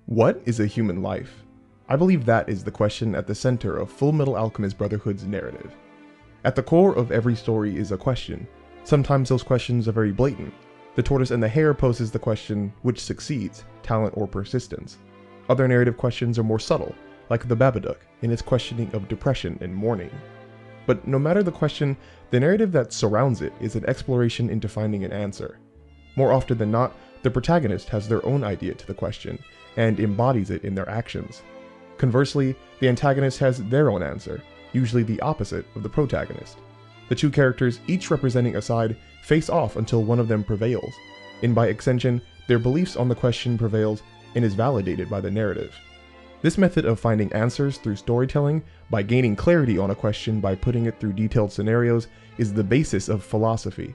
What is a human life? I believe that is the question at the center of Full Metal Alchemist Brotherhood's narrative. At the core of every story is a question. Sometimes those questions are very blatant. The Tortoise and the Hare poses the question, which succeeds, talent or persistence? Other narrative questions are more subtle, like the Babadook in its questioning of depression and mourning. But no matter the question, the narrative that surrounds it is an exploration into finding an answer. More often than not, the protagonist has their own idea to the question, and embodies it in their actions. Conversely, the antagonist has their own answer, usually the opposite of the protagonist. The two characters, each representing a side, face off until one of them prevails, and by extension, their beliefs on the question prevails and is validated by the narrative. This method of finding answers through storytelling, by gaining clarity on a question by putting it through detailed scenarios, is the basis of philosophy.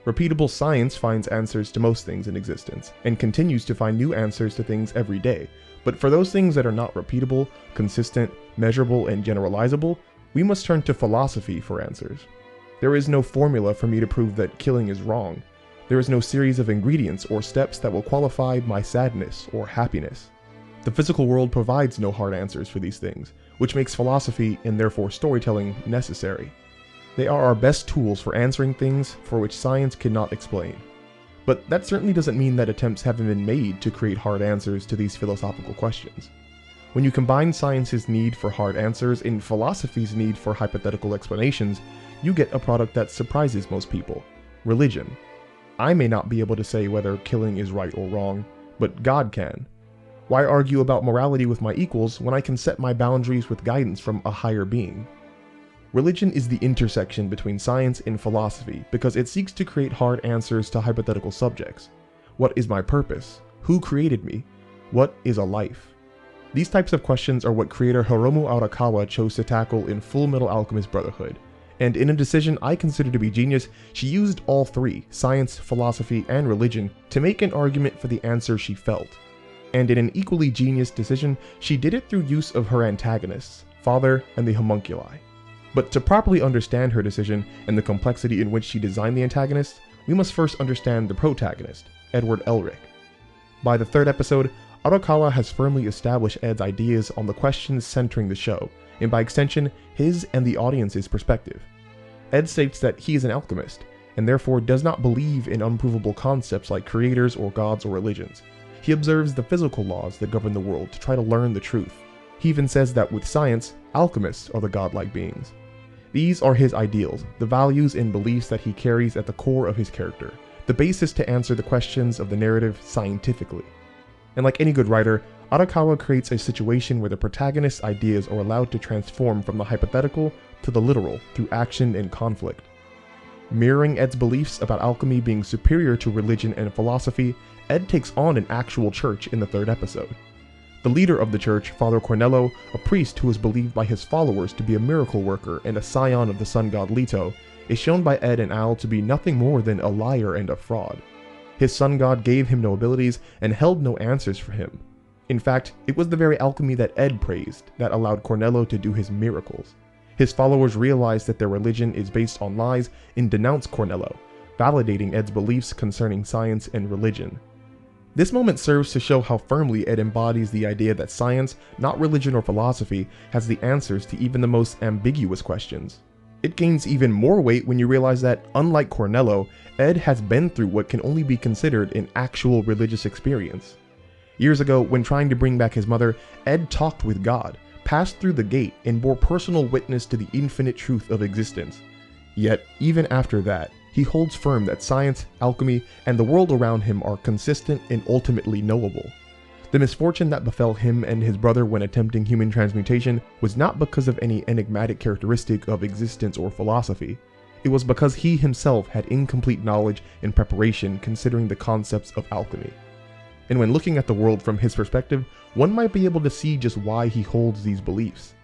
Repeatable science finds answers to most things in existence, and continues to find new answers to things every day. But for those things that are not repeatable, consistent, measurable, and generalizable, we must turn to philosophy for answers. There is no formula for me to prove that killing is wrong. There is no series of ingredients or steps that will qualify my sadness or happiness. The physical world provides no hard answers for these things, which makes philosophy, and therefore storytelling, necessary. They are our best tools for answering things for which science cannot explain. But that certainly doesn't mean that attempts haven't been made to create hard answers to these philosophical questions. When you combine science's need for hard answers and philosophy's need for hypothetical explanations, you get a product that surprises most people: religion. I may not be able to say whether killing is right or wrong, but God can. Why argue about morality with my equals when I can set my boundaries with guidance from a higher being? Religion is the intersection between science and philosophy because it seeks to create hard answers to hypothetical subjects. What is my purpose? Who created me? What is a life? These types of questions are what creator Hiromu Arakawa chose to tackle in Full Metal Alchemist Brotherhood, and in a decision I consider to be genius, she used all three, science, philosophy, and religion, to make an argument for the answer she felt. And in an equally genius decision, she did it through use of her antagonists, Father and the Homonculi. But to properly understand her decision and the complexity in which she designed the antagonists, we must first understand the protagonist, Edward Elric. By the third episode, Arakawa has firmly established Ed's ideas on the questions centering the show, and by extension, his and the audience's perspective. Ed states that he is an alchemist, and therefore does not believe in unprovable concepts like creators or gods or religions. He observes the physical laws that govern the world to try to learn the truth. He even says that with science, alchemists are the godlike beings. These are his ideals, the values and beliefs that he carries at the core of his character, the basis to answer the questions of the narrative scientifically. And like any good writer, Arakawa creates a situation where the protagonist's ideas are allowed to transform from the hypothetical to the literal through action and conflict. Mirroring Ed's beliefs about alchemy being superior to religion and philosophy, Ed takes on an actual church in the third episode. The leader of the church, Father Cornello, a priest who is believed by his followers to be a miracle worker and a scion of the sun god Leto, is shown by Ed and Al to be nothing more than a liar and a fraud. His sun god gave him no abilities and held no answers for him. In fact, it was the very alchemy that Ed praised that allowed Cornello to do his miracles. His followers realize that their religion is based on lies and denounce Cornello, validating Ed's beliefs concerning science and religion. This moment serves to show how firmly Ed embodies the idea that science, not religion or philosophy, has the answers to even the most ambiguous questions. It gains even more weight when you realize that, unlike Cornello, Ed has been through what can only be considered an actual religious experience. Years ago, when trying to bring back his mother, Ed talked with God, passed through the gate, and bore personal witness to the infinite truth of existence. Yet, even after that, he holds firm that science, alchemy, and the world around him are consistent and ultimately knowable. The misfortune that befell him and his brother when attempting human transmutation was not because of any enigmatic characteristic of existence or philosophy. It was because he himself had incomplete knowledge and preparation considering the concepts of alchemy. And when looking at the world from his perspective, one might be able to see just why he holds these beliefs.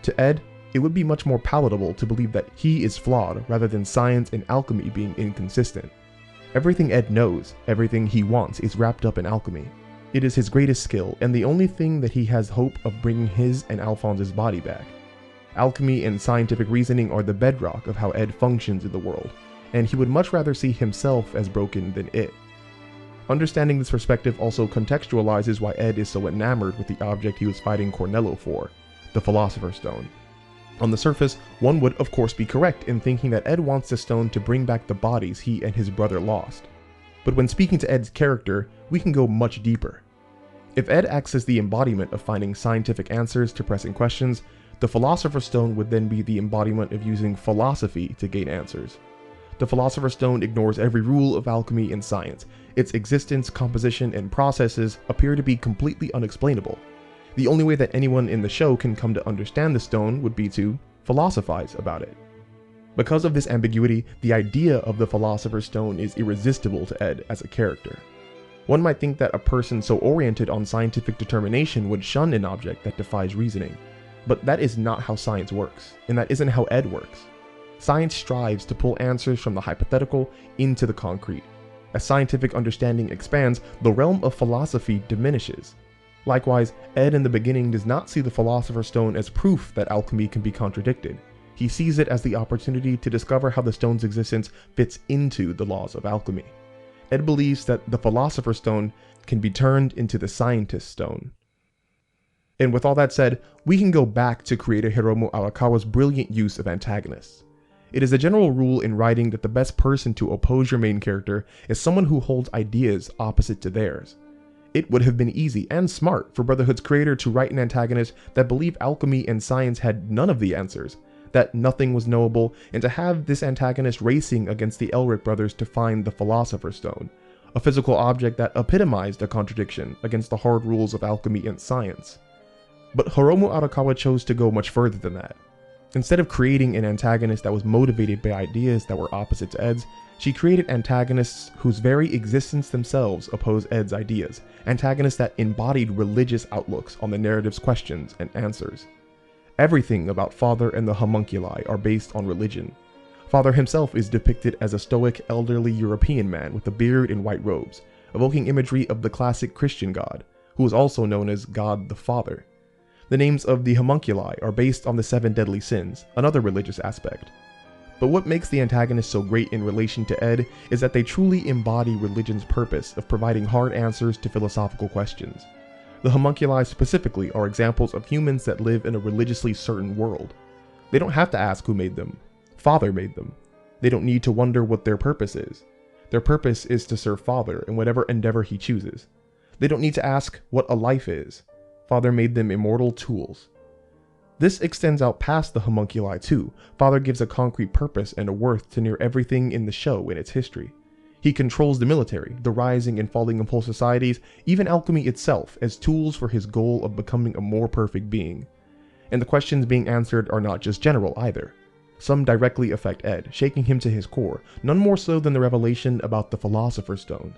To Ed, it would be much more palatable to believe that he is flawed rather than science and alchemy being inconsistent. Everything Ed knows, everything he wants is wrapped up in alchemy. It is his greatest skill and the only thing that he has hope of bringing his and Alphonse's body back. Alchemy and scientific reasoning are the bedrock of how Ed functions in the world, and he would much rather see himself as broken than it. Understanding this perspective also contextualizes why Ed is so enamored with the object he was fighting Cornello for, the Philosopher's Stone. On the surface, one would of course be correct in thinking that Ed wants the stone to bring back the bodies he and his brother lost. But when speaking to Ed's character, we can go much deeper. If Ed acts as the embodiment of finding scientific answers to pressing questions, the Philosopher's Stone would then be the embodiment of using philosophy to gain answers. The Philosopher's Stone ignores every rule of alchemy and science. Its existence, composition, and processes appear to be completely unexplainable. The only way that anyone in the show can come to understand the stone would be to philosophize about it. Because of this ambiguity, the idea of the Philosopher's Stone is irresistible to Ed as a character. One might think that a person so oriented on scientific determination would shun an object that defies reasoning. But that is not how science works, and that isn't how Ed works. Science strives to pull answers from the hypothetical into the concrete. As scientific understanding expands, the realm of philosophy diminishes. Likewise, Ed in the beginning does not see the Philosopher's Stone as proof that alchemy can be contradicted. He sees it as the opportunity to discover how the stone's existence fits into the laws of alchemy. Ed believes that the Philosopher's Stone can be turned into the Scientist's Stone. And with all that said, we can go back to creator Hiromu Arakawa's brilliant use of antagonists. It is a general rule in writing that the best person to oppose your main character is someone who holds ideas opposite to theirs. It would have been easy and smart for Brotherhood's creator to write an antagonist that believed alchemy and science had none of the answers, that nothing was knowable, and to have this antagonist racing against the Elric brothers to find the Philosopher's Stone, a physical object that epitomized a contradiction against the hard rules of alchemy and science. But Hiromu Arakawa chose to go much further than that. Instead of creating an antagonist that was motivated by ideas that were opposite to Ed's, she created antagonists whose very existence themselves opposed Ed's ideas, antagonists that embodied religious outlooks on the narrative's questions and answers. Everything about Father and the Homonculi are based on religion. Father himself is depicted as a stoic, elderly European man with a beard and white robes, evoking imagery of the classic Christian God, who is also known as God the Father. The names of the Homonculi are based on the 7 deadly sins, another religious aspect. But what makes the antagonists so great in relation to Ed is that they truly embody religion's purpose of providing hard answers to philosophical questions. The homunculi specifically are examples of humans that live in a religiously certain world. They don't have to ask who made them. Father made them. They don't need to wonder what their purpose is. Their purpose is to serve Father in whatever endeavor he chooses. They don't need to ask what a life is. Father made them immortal tools. This extends out past the homunculi too. Father gives a concrete purpose and a worth to near everything in the show in its history. He controls the military, the rising and falling of whole societies, even alchemy itself, as tools for his goal of becoming a more perfect being. And the questions being answered are not just general either. Some directly affect Ed, shaking him to his core, none more so than the revelation about the Philosopher's Stone.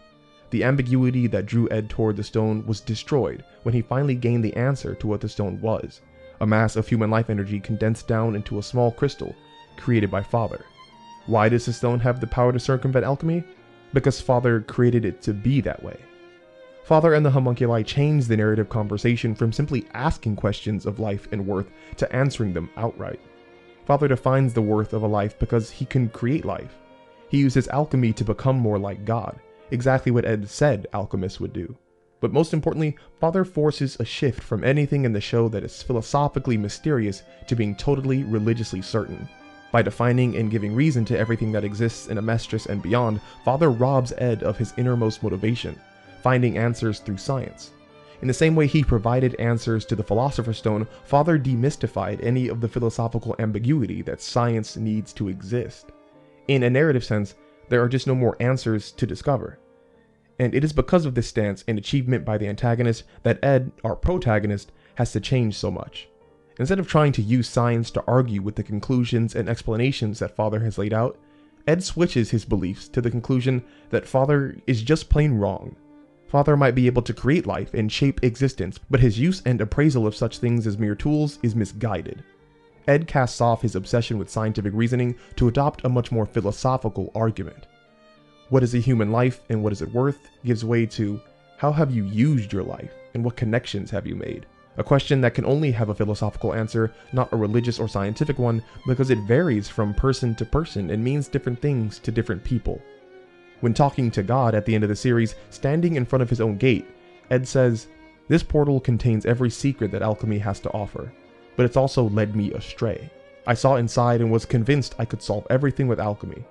The ambiguity that drew Ed toward the stone was destroyed when he finally gained the answer to what the stone was, a mass of human life energy condensed down into a small crystal, created by Father. Why does the stone have the power to circumvent alchemy? Because Father created it to be that way. Father and the homunculi changed the narrative conversation from simply asking questions of life and worth to answering them outright. Father defines the worth of a life because he can create life. He uses alchemy to become more like God, exactly what Ed said alchemists would do. But most importantly, Father forces a shift from anything in the show that is philosophically mysterious to being totally religiously certain. By defining and giving reason to everything that exists in Amestris and beyond, Father robs Ed of his innermost motivation, finding answers through science. In the same way he provided answers to the Philosopher's Stone, Father demystified any of the philosophical ambiguity that science needs to exist. In a narrative sense, there are just no more answers to discover. And it is because of this stance and achievement by the antagonist that Ed, our protagonist, has to change so much. Instead of trying to use science to argue with the conclusions and explanations that Father has laid out, Ed switches his beliefs to the conclusion that Father is just plain wrong. Father might be able to create life and shape existence, but his use and appraisal of such things as mere tools is misguided. Ed casts off his obsession with scientific reasoning to adopt a much more philosophical argument. What is a human life and what is it worth gives way to, how have you used your life and what connections have you made? A question that can only have a philosophical answer, not a religious or scientific one, because it varies from person to person and means different things to different people. When talking to God at the end of the series, standing in front of his own gate, Ed says, "This portal contains every secret that alchemy has to offer, but it's also led me astray. I saw inside and was convinced I could solve everything with alchemy.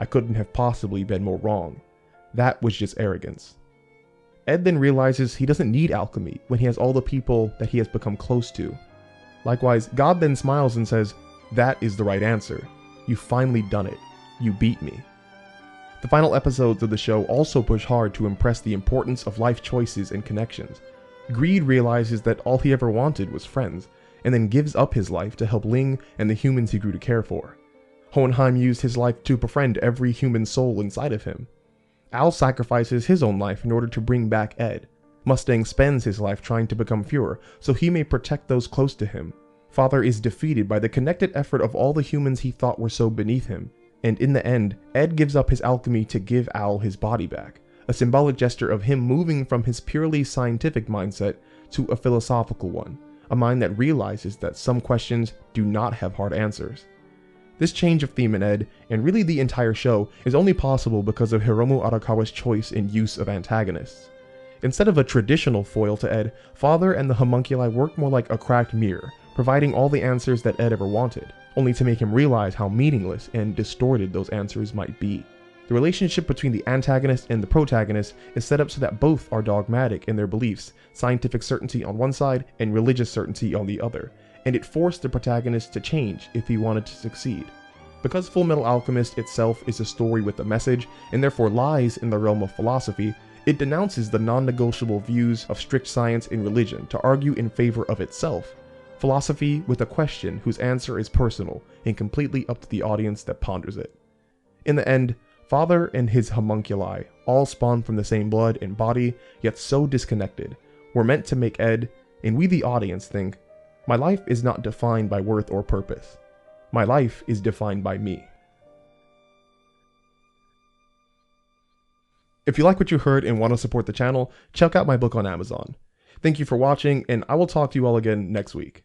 I couldn't have possibly been more wrong. That was just arrogance." Ed then realizes he doesn't need alchemy when he has all the people that he has become close to. Likewise, God then smiles and says, "That is the right answer. You've finally done it. You beat me." The final episodes of the show also push hard to impress the importance of life choices and connections. Greed realizes that all he ever wanted was friends, and then gives up his life to help Ling and the humans he grew to care for. Hohenheim used his life to befriend every human soul inside of him. Al sacrifices his own life in order to bring back Ed. Mustang spends his life trying to become Führer so he may protect those close to him. Father is defeated by the connected effort of all the humans he thought were so beneath him. And in the end, Ed gives up his alchemy to give Al his body back, a symbolic gesture of him moving from his purely scientific mindset to a philosophical one, a mind that realizes that some questions do not have hard answers. This change of theme in Ed, and really the entire show, is only possible because of Hiromu Arakawa's choice and use of antagonists. Instead of a traditional foil to Ed, Father and the homunculi work more like a cracked mirror, providing all the answers that Ed ever wanted, only to make him realize how meaningless and distorted those answers might be. The relationship between the antagonist and the protagonist is set up so that both are dogmatic in their beliefs, scientific certainty on one side and religious certainty on the other, and it forced the protagonist to change if he wanted to succeed. Because Full Metal Alchemist itself is a story with a message, and therefore lies in the realm of philosophy, it denounces the non-negotiable views of strict science and religion to argue in favor of itself. Philosophy with a question whose answer is personal and completely up to the audience that ponders it. In the end, Father and his homunculi, all spawned from the same blood and body, yet so disconnected, were meant to make Ed, and we the audience, think, "My life is not defined by worth or purpose. My life is defined by me." If you like what you heard and want to support the channel, check out my book on Amazon. Thank you for watching, and I will talk to you all again next week.